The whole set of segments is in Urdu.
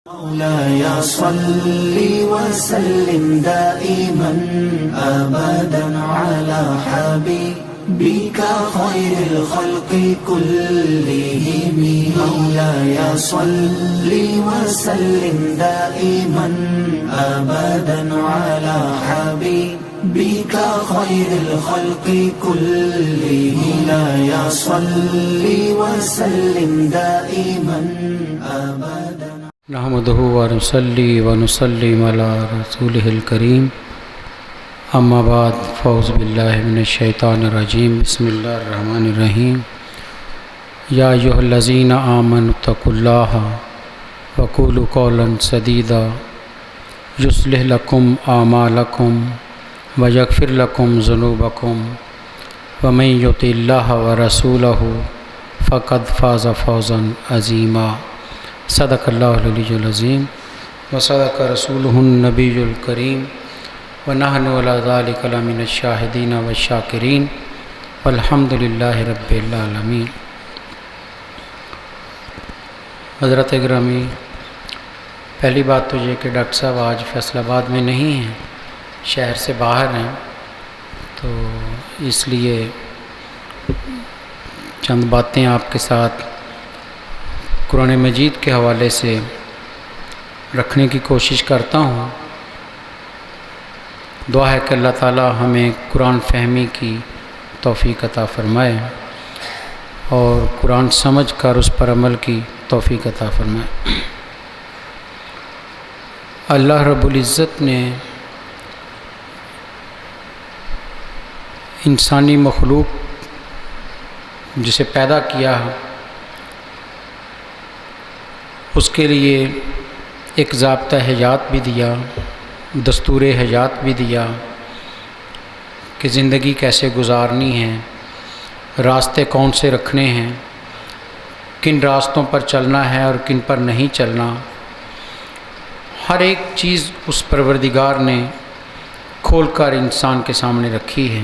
مولاي صل وسلم دائما أبدا على حبيبك خير الخلق كلهم. مولاي صل وسلم دائما أبدا على حبيبك خير الخلق كلهم. مولاي صل وسلم دائما أبدا. نحمده ونصلي ونسلم على رسوله الكريم. اما بعد فاعوذ باللہ من الشیطان الرجیم. بسم اللہ الرحمن الرحیم. یا ایھا الذین آمنوا اتقوا اللہ وقولوا قولا سدیدا یصلح لکم اعمالکم ویغفر لکم ذنوبکم ومن یطع اللہ ورسولہ فقد فاز فوزا عظیما. صدق اللہ العلی العظیم وصدق رسولہ النبی الکریم ونحن علی ذلک لمن الشاہدین والشاکرین والحمد للہ رب العالمین. حضرت گرامی، پہلی بات تو یہ کہ ڈاکٹر صاحب آج فیصل آباد میں نہیں ہیں، شہر سے باہر ہیں، تو اس لیے چند باتیں آپ کے ساتھ قرآن مجید کے حوالے سے رکھنے کی کوشش کرتا ہوں. دعا ہے کہ اللہ تعالی ہمیں قرآن فہمی کی توفیق عطا فرمائے اور قرآن سمجھ کر اس پر عمل کی توفیق عطا فرمائے. اللہ رب العزت نے انسانی مخلوق جسے پیدا کیا ہے اس کے لیے ایک ضابطہ حیات بھی دیا، دستور حیات بھی دیا کہ زندگی کیسے گزارنی ہے، راستے کون سے رکھنے ہیں، کن راستوں پر چلنا ہے اور کن پر نہیں چلنا. ہر ایک چیز اس پروردگار نے کھول کر انسان کے سامنے رکھی ہے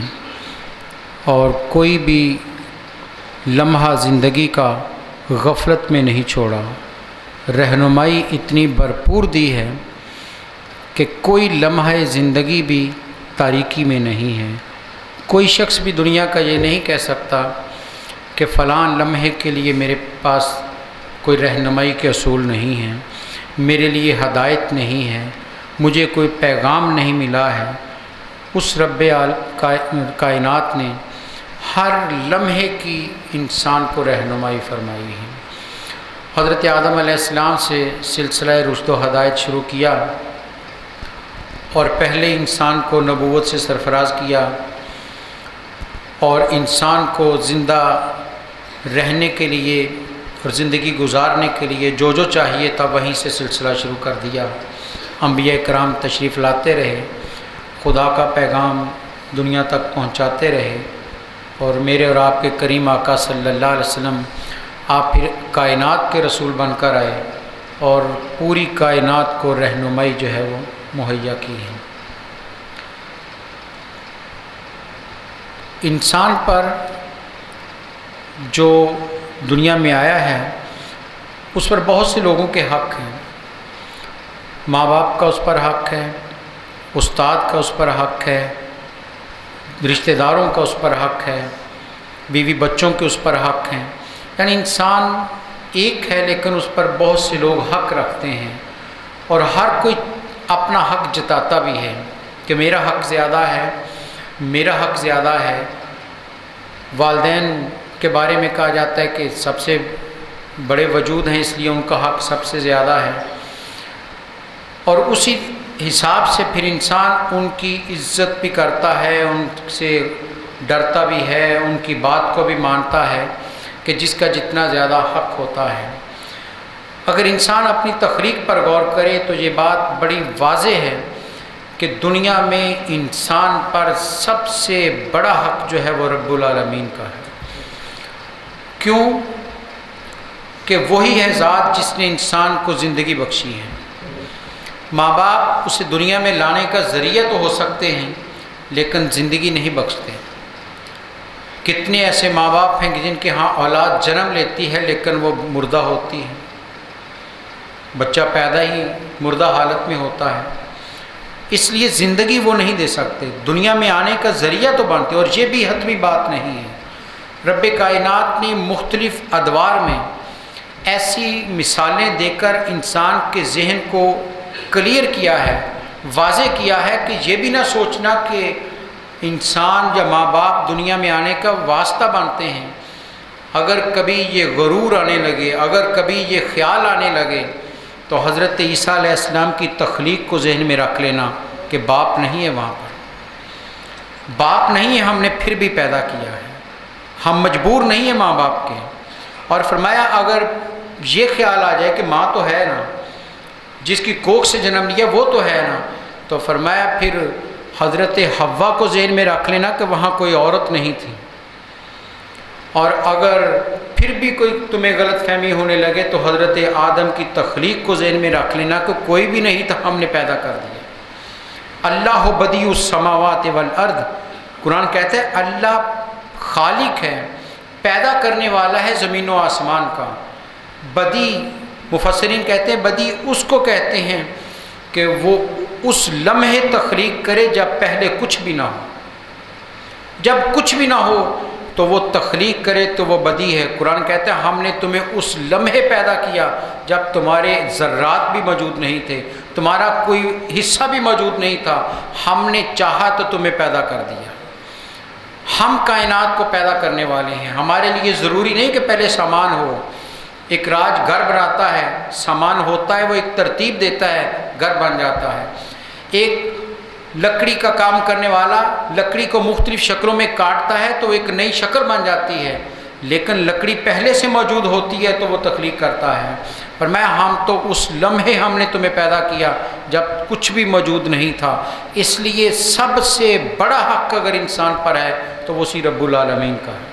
اور کوئی بھی لمحہ زندگی کا غفلت میں نہیں چھوڑا. رہنمائی اتنی بھرپور دی ہے کہ کوئی لمحہ زندگی بھی تاریکی میں نہیں ہے. کوئی شخص بھی دنیا کا یہ نہیں کہہ سکتا کہ فلاں لمحے کے لیے میرے پاس کوئی رہنمائی کے اصول نہیں ہیں، میرے لیے ہدایت نہیں ہے، مجھے کوئی پیغام نہیں ملا ہے. اس رب کائنات نے ہر لمحے کی انسان کو رہنمائی فرمائی ہے. حضرت آدم علیہ السلام سے سلسلہ رشد و ہدایت شروع کیا اور پہلے انسان کو نبوت سے سرفراز کیا اور انسان کو زندہ رہنے کے لیے اور زندگی گزارنے کے لیے جو جو چاہیے تھا وہیں سے سلسلہ شروع کر دیا. انبیاء کرام تشریف لاتے رہے، خدا کا پیغام دنیا تک پہنچاتے رہے اور میرے اور آپ کے کریم آقا صلی اللہ علیہ وسلم آپ پھر کائنات کے رسول بن کر آئے اور پوری کائنات کو رہنمائی جو ہے وہ مہیا کی ہے. انسان پر جو دنیا میں آیا ہے اس پر بہت سے لوگوں کے حق ہیں. ماں باپ کا اس پر حق ہے، استاد کا اس پر حق ہے، رشتہ داروں کا اس پر حق ہے، بیوی بچوں کے اس پر حق ہیں. یعنی انسان ایک ہے لیکن اس پر بہت سے لوگ حق رکھتے ہیں اور ہر کوئی اپنا حق جتاتا بھی ہے کہ میرا حق زیادہ ہے، میرا حق زیادہ ہے. والدین کے بارے میں کہا جاتا ہے کہ سب سے بڑے وجود ہیں اس لیے ان کا حق سب سے زیادہ ہے اور اسی حساب سے پھر انسان ان کی عزت بھی کرتا ہے، ان سے ڈرتا بھی ہے، ان کی بات کو بھی مانتا ہے کہ جس کا جتنا زیادہ حق ہوتا ہے. اگر انسان اپنی تخلیق پر غور کرے تو یہ بات بڑی واضح ہے کہ دنیا میں انسان پر سب سے بڑا حق جو ہے وہ رب العالمین کا ہے. کیوں کہ وہی ہے ذات جس نے انسان کو زندگی بخشی ہے. ماں باپ اسے دنیا میں لانے کا ذریعہ تو ہو سکتے ہیں لیکن زندگی نہیں بخشتے. کتنے ایسے ماں باپ ہیں کہ جن کے ہاں اولاد جنم لیتی ہے لیکن وہ مردہ ہوتی ہے. بچہ پیدا ہی مردہ حالت میں ہوتا ہے، اس لیے زندگی وہ نہیں دے سکتے، دنیا میں آنے کا ذریعہ تو بنتے، اور یہ بھی حتمی بات نہیں ہے۔ رب کائنات نے مختلف ادوار میں ایسی مثالیں دے کر انسان کے ذہن کو کلیئر کیا ہے، واضح کیا ہے کہ یہ بھی نہ سوچنا کہ انسان یا ماں باپ دنیا میں آنے کا واسطہ بنتے ہیں۔ اگر کبھی یہ غرور آنے لگے، اگر کبھی یہ خیال آنے لگے، تو حضرت عیسیٰ علیہ السلام کی تخلیق کو ذہن میں رکھ لینا کہ باپ نہیں ہے، وہاں پر باپ نہیں ہے، ہم نے پھر بھی پیدا کیا ہے، ہم مجبور نہیں ہیں ماں باپ کے۔ اور فرمایا اگر یہ خیال آ جائے کہ ماں تو ہے نا، جس کی کوکھ سے جنم لیا وہ تو ہے نا، تو فرمایا پھر حضرت حوا کو ذہن میں رکھ لینا کہ وہاں کوئی عورت نہیں تھی۔ اور اگر پھر بھی کوئی تمہیں غلط فہمی ہونے لگے تو حضرت آدم کی تخلیق کو ذہن میں رکھ لینا کہ کوئی بھی نہیں تھا، ہم نے پیدا کر دیا۔ اللہ بدیع السماوات والارض، قرآن کہتا ہے اللہ خالق ہے، پیدا کرنے والا ہے زمین و آسمان کا۔ بدیع، مفسرین کہتے ہیں بدیع اس کو کہتے ہیں کہ وہ اس لمحے تخلیق کرے جب پہلے کچھ بھی نہ ہو، جب کچھ بھی نہ ہو تو وہ تخلیق کرے تو وہ بدیع ہے۔ قرآن کہتا ہے ہم نے تمہیں اس لمحے پیدا کیا جب تمہارے ذرات بھی موجود نہیں تھے، تمہارا کوئی حصہ بھی موجود نہیں تھا، ہم نے چاہا تو تمہیں پیدا کر دیا۔ ہم کائنات کو پیدا کرنے والے ہیں، ہمارے لیے ضروری نہیں کہ پہلے سامان ہو۔ ایک راج گھر بناتا ہے، سامان ہوتا ہے، وہ ایک ترتیب دیتا ہے، گھر بن جاتا ہے۔ ایک لکڑی کا کام کرنے والا لکڑی کو مختلف شکلوں میں کاٹتا ہے تو ایک نئی شکل بن جاتی ہے، لیکن لکڑی پہلے سے موجود ہوتی ہے تو وہ تخلیق کرتا ہے۔ فرمایا ہم تو اس لمحے ہم نے تمہیں پیدا کیا جب کچھ بھی موجود نہیں تھا، اس لیے سب سے بڑا حق اگر انسان پر ہے تو وہ اسی رب العالمین کا ہے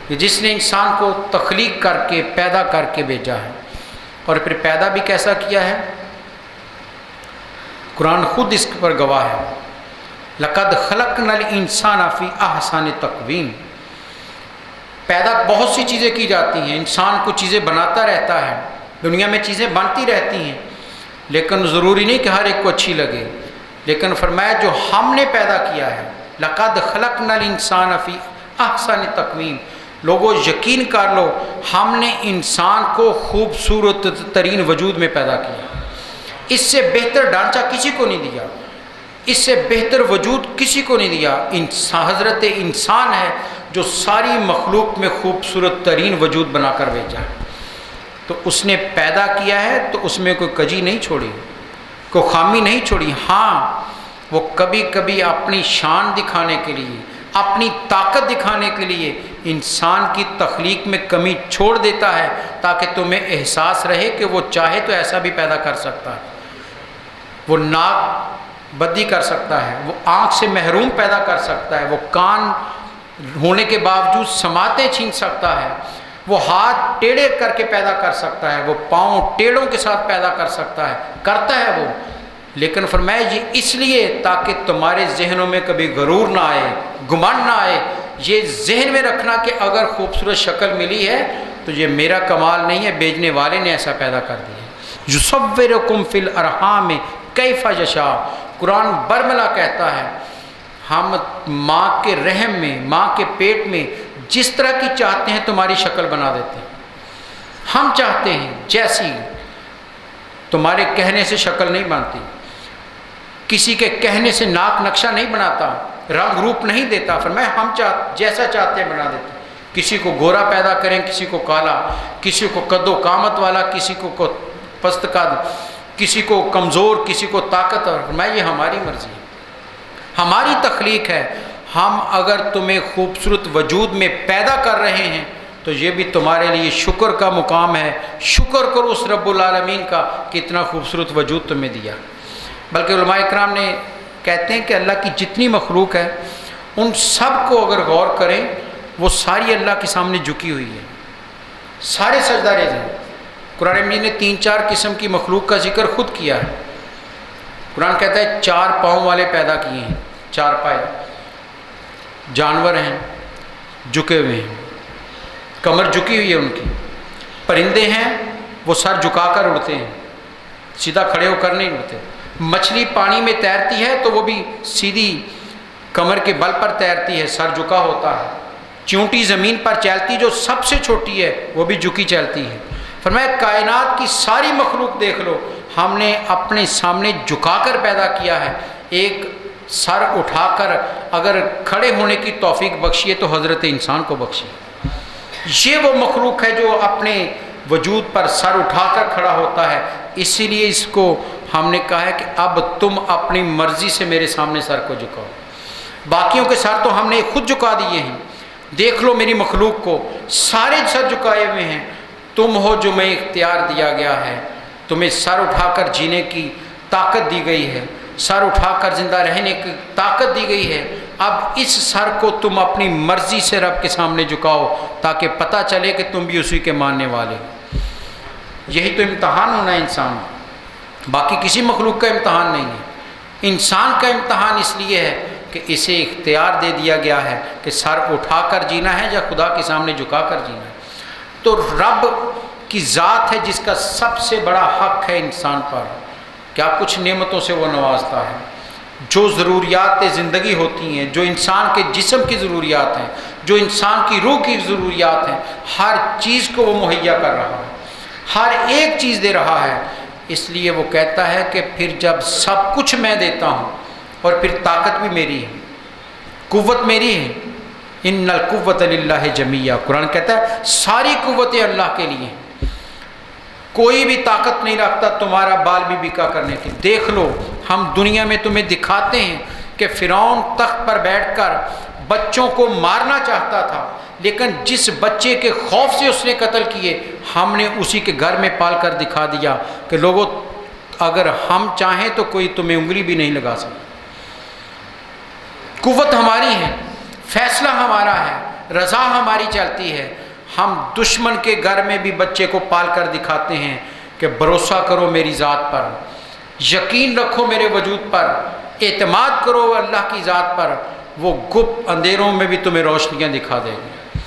کہ جس نے انسان کو تخلیق کر کے پیدا کر کے بھیجا ہے، اور پھر پیدا بھی کیسا کیا ہے۔ قرآن خود اس پر گواہ ہے، لقد خلقنا الانسان فی احسن تقویم۔ پیدا بہت سی چیزیں کی جاتی ہیں، انسان کو چیزیں بناتا رہتا ہے، دنیا میں چیزیں بنتی رہتی ہیں، لیکن ضروری نہیں کہ ہر ایک کو اچھی لگے۔ لیکن فرمایا جو ہم نے پیدا کیا ہے، لقد خلقنا الانسان فی احسن تقویم، لوگوں یقین کر لو ہم نے انسان کو خوبصورت ترین وجود میں پیدا کیا، اس سے بہتر ڈھانچہ کسی کو نہیں دیا، اس سے بہتر وجود کسی کو نہیں دیا۔ حضرت انسان ہے جو ساری مخلوق میں خوبصورت ترین وجود بنا کر بھیجا، تو اس نے پیدا کیا ہے تو اس میں کوئی کجی نہیں چھوڑی، کوئی خامی نہیں چھوڑی۔ ہاں وہ کبھی کبھی اپنی شان دکھانے کے لیے، اپنی طاقت دکھانے کے لیے انسان کی تخلیق میں کمی چھوڑ دیتا ہے تاکہ تمہیں احساس رہے کہ وہ چاہے تو ایسا بھی پیدا کر سکتا ہے، وہ ناک بدی کر سکتا ہے، وہ آنکھ سے محروم پیدا کر سکتا ہے، وہ کان ہونے کے باوجود سماعتیں چھین سکتا ہے، وہ ہاتھ ٹیڑھے کر کے پیدا کر سکتا ہے، وہ پاؤں ٹیڑھوں کے ساتھ پیدا کر سکتا ہے، کرتا ہے وہ۔ لیکن فرمایا یہ اس لیے تاکہ تمہارے ذہنوں میں کبھی غرور نہ آئے، گمان نہ آئے، یہ ذہن میں رکھنا کہ اگر خوبصورت شکل ملی ہے تو یہ میرا کمال نہیں ہے، بیچنے والے نے ایسا پیدا کر دیا۔ یصورکم فی الارحام کیف یشاء، قرآن برملا کہتا ہے ہم ماں کے رحم میں، ماں کے پیٹ میں جس طرح کی چاہتے ہیں تمہاری شکل بنا دیتے ہیں، ہم چاہتے ہیں جیسی، تمہارے کہنے سے شکل نہیں بنتی، کسی کے کہنے سے ناک نقشہ نہیں بناتا، رنگ روپ نہیں دیتا، فرمایا ہم جیسا چاہتے ہیں بنا دیتے ہیں۔ کسی کو گورا پیدا کریں، کسی کو کالا، کسی کو قد و قامت والا، کسی کو پست قد، کسی کو کمزور، کسی کو طاقتور، فرمایا یہ ہماری مرضی ہے، ہماری تخلیق ہے۔ ہم اگر تمہیں خوبصورت وجود میں پیدا کر رہے ہیں تو یہ بھی تمہارے لیے شکر کا مقام ہے، شکر کرو اس رب العالمین کا کہ اتنا خوبصورت وجود تمہیں دیا۔ بلکہ علماء اکرام نے کہتے ہیں کہ اللہ کی جتنی مخلوق ہے ان سب کو اگر غور کریں وہ ساری اللہ کے سامنے جھکی ہوئی ہے، سارے سجدہ ریز ہیں۔ قرآن مجید نے 3-4 قسم کی مخلوق کا ذکر خود کیا ہے۔ قرآن کہتا ہے 4 پاؤں والے پیدا کیے ہیں، 4 پائے، جانور ہیں جھکے ہوئے ہیں، کمر جھکی ہوئی ہے ان کی، پرندے ہیں وہ سر جھکا کر اڑتے ہیں، سیدھا کھڑے ہو کر نہیں اڑتے. مچھلی پانی میں تیرتی ہے تو وہ بھی سیدھی کمر کے بل پر تیرتی ہے، سر جھکا ہوتا ہے. چونٹی زمین پر چلتی جو سب سے چھوٹی ہے وہ بھی جھکی چلتی ہے. فرمایا کائنات کی ساری مخلوق دیکھ لو، ہم نے اپنے سامنے جھکا کر پیدا کیا ہے. ایک سر اٹھا کر اگر کھڑے ہونے کی توفیق بخشی ہے تو حضرت انسان کو بخشی. یہ وہ مخلوق ہے جو اپنے وجود پر سر اٹھا کر کھڑا ہوتا ہے. اسی لیے اس کو ہم نے کہا ہے کہ اب تم اپنی مرضی سے میرے سامنے سر کو جھکاؤ. باقیوں کے سر تو ہم نے خود جھکا دیے ہیں. دیکھ لو میری مخلوق کو، سارے سر جھکائے ہوئے ہیں. تم ہو جو میں اختیار دیا گیا ہے، تمہیں سر اٹھا کر جینے کی طاقت دی گئی ہے، سر اٹھا کر زندہ رہنے کی طاقت دی گئی ہے. اب اس سر کو تم اپنی مرضی سے رب کے سامنے جھکاؤ تاکہ پتہ چلے کہ تم بھی اسی کے ماننے والے. یہی تو امتحان ہونا ہے انسان، باقی کسی مخلوق کا امتحان نہیں ہے. انسان کا امتحان اس لیے ہے کہ اسے اختیار دے دیا گیا ہے کہ سر اٹھا کر جینا ہے یا خدا کے سامنے جھکا کر جینا ہے. تو رب کی ذات ہے جس کا سب سے بڑا حق ہے انسان پر. کیا کچھ نعمتوں سے وہ نوازتا ہے. جو ضروریات زندگی ہوتی ہیں، جو انسان کے جسم کی ضروریات ہیں، جو انسان کی روح کی ضروریات ہیں، ہر چیز کو وہ مہیا کر رہا ہے، ہر ایک چیز دے رہا ہے. اس لیے وہ کہتا ہے کہ پھر جب سب کچھ میں دیتا ہوں اور پھر طاقت بھی میری ہے، قوت میری ہے. ان القوت للہ جمیعا، قرآن کہتا ہے ساری قوتیں اللہ کے لیے ہیں. کوئی بھی طاقت نہیں رکھتا تمہارا بال بھی بکا کرنے کی. دیکھ لو ہم دنیا میں تمہیں دکھاتے ہیں کہ فرعون تخت پر بیٹھ کر بچوں کو مارنا چاہتا تھا، لیکن جس بچے کے خوف سے اس نے قتل کیے، ہم نے اسی کے گھر میں پال کر دکھا دیا کہ لوگوں اگر ہم چاہیں تو کوئی تمہیں انگلی بھی نہیں لگا سکتا. قوت ہماری ہے، فیصلہ ہمارا ہے، رضا ہماری چلتی ہے. ہم دشمن کے گھر میں بھی بچے کو پال کر دکھاتے ہیں کہ بھروسہ کرو میری ذات پر، یقین رکھو میرے وجود پر، اعتماد کرو اللہ کی ذات پر. وہ گپ اندھیروں میں بھی تمہیں روشنیاں دکھا دے گی.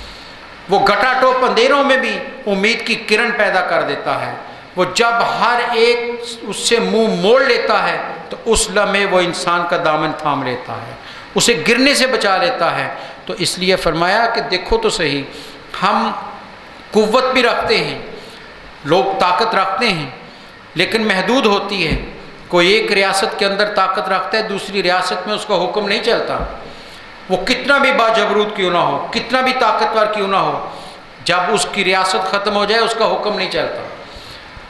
وہ گٹا ٹوپ اندھیروں میں بھی امید کی کرن پیدا کر دیتا ہے. وہ جب ہر ایک اس سے منہ موڑ لیتا ہے تو اس لمحے وہ انسان کا دامن تھام لیتا ہے، اسے گرنے سے بچا لیتا ہے. تو اس لیے فرمایا کہ دیکھو تو صحیح، ہم قوت بھی رکھتے ہیں، لوگ طاقت رکھتے ہیں لیکن محدود ہوتی ہے. کوئی ایک ریاست کے اندر طاقت رکھتا ہے، دوسری ریاست میں اس کا حکم نہیں چلتا. وہ کتنا بھی باجبروت کیوں نہ ہو، کتنا بھی طاقتور کیوں نہ ہو، جب اس کی ریاست ختم ہو جائے اس کا حکم نہیں چلتا،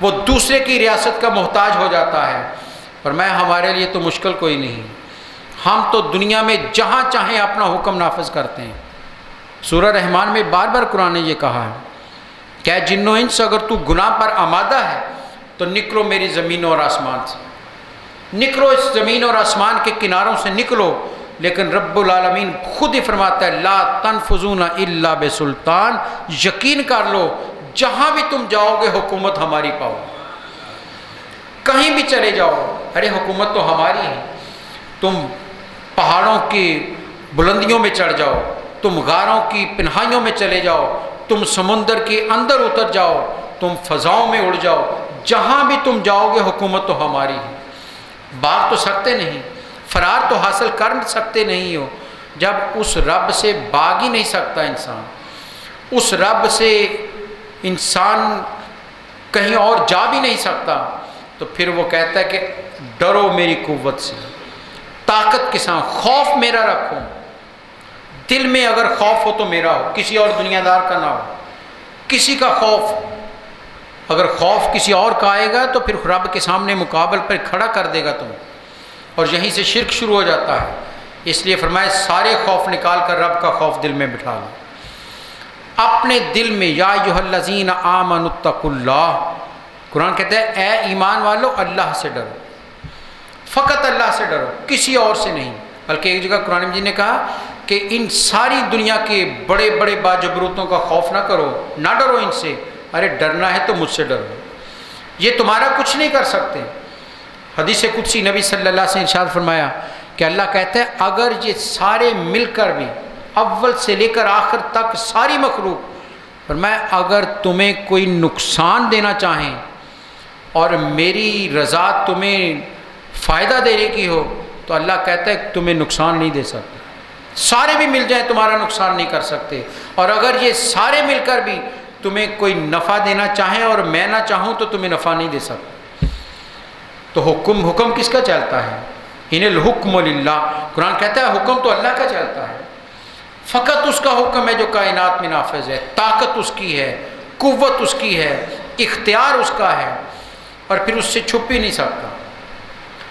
وہ دوسرے کی ریاست کا محتاج ہو جاتا ہے. فرمایا ہمارے لیے تو مشکل کوئی نہیں، ہم تو دنیا میں جہاں چاہیں اپنا حکم نافذ کرتے ہیں. سورہ رحمان میں بار بار قرآن نے یہ کہا ہے کہ جن و انس اگر تو گناہ پر آمادہ ہے تو نکلو میری زمین اور آسمان سے، نکلو اس زمین اور آسمان کے کناروں سے نکلو. لیکن رب العالمین خود ہی فرماتا ہے لا تنفذون الا بسلطان، یقین کر لو جہاں بھی تم جاؤ گے حکومت ہماری پاؤ، کہیں بھی چلے جاؤ ارے حکومت تو ہماری ہے. تم پہاڑوں کی بلندیوں میں چڑھ جاؤ، تم غاروں کی پنہائیوں میں چلے جاؤ، تم سمندر کے اندر اتر جاؤ، تم فضاؤں میں اڑ جاؤ، جہاں بھی تم جاؤ گے حکومت تو ہماری ہے. بھاگ تو سکتے نہیں، فرار تو حاصل کر سکتے نہیں ہو. جب اس رب سے بھاگ ہی نہیں سکتا انسان، اس رب سے انسان کہیں اور جا بھی نہیں سکتا، تو پھر وہ کہتا ہے کہ ڈرو میری قوت سے، طاقت کے ساتھ خوف میرا رکھو. دل میں اگر خوف ہو تو میرا ہو، کسی اور دنیا دار کا نہ ہو. کسی کا خوف، اگر خوف کسی اور کا آئے گا تو پھر رب کے سامنے مقابل پر کھڑا کر دے گا تم، اور یہیں سے شرک شروع ہو جاتا ہے. اس لیے فرمایا سارے خوف نکال کر رب کا خوف دل میں بٹھا لو. اپنے دل میں یا ایھا الذین آمنوا اتقوا اللہ، قرآن کہتا ہے اے ایمان والو اللہ سے ڈرو، فقط اللہ سے ڈرو، کسی اور سے نہیں. بلکہ ایک جگہ قرآن مجید نے کہا کہ ان ساری دنیا کے بڑے بڑے باجبروتوں کا خوف نہ کرو، نہ ڈرو ان سے، ارے ڈرنا ہے تو مجھ سے ڈرو، یہ تمہارا کچھ نہیں کر سکتے. حدیث قدسی نبی صلی اللہ علیہ وسلم نے ارشاد فرمایا کہ اللہ کہتا ہے اگر یہ سارے مل کر بھی اول سے لے کر آخر تک ساری مخلوق، فرمایا اگر تمہیں کوئی نقصان دینا چاہیں اور میری رضا تمہیں فائدہ دینے کی ہو تو اللہ کہتا ہے تمہیں نقصان نہیں دے سکتا. سارے بھی مل جائیں تمہارا نقصان نہیں کر سکتے، اور اگر یہ سارے مل کر بھی تمہیں کوئی نفع دینا چاہیں اور میں نہ چاہوں تو تمہیں نفع نہیں دے سکتا. تو حکم کس کا چلتا ہے؟ ان الحکم للہ. قرآن کہتا ہے حکم تو اللہ کا چلتا ہے، فقط اس کا حکم ہے جو کائنات میں نافذ ہے. طاقت اس کی ہے، قوت اس کی ہے، اختیار اس کا ہے، اور پھر اس سے چھپ بھی نہیں سکتا،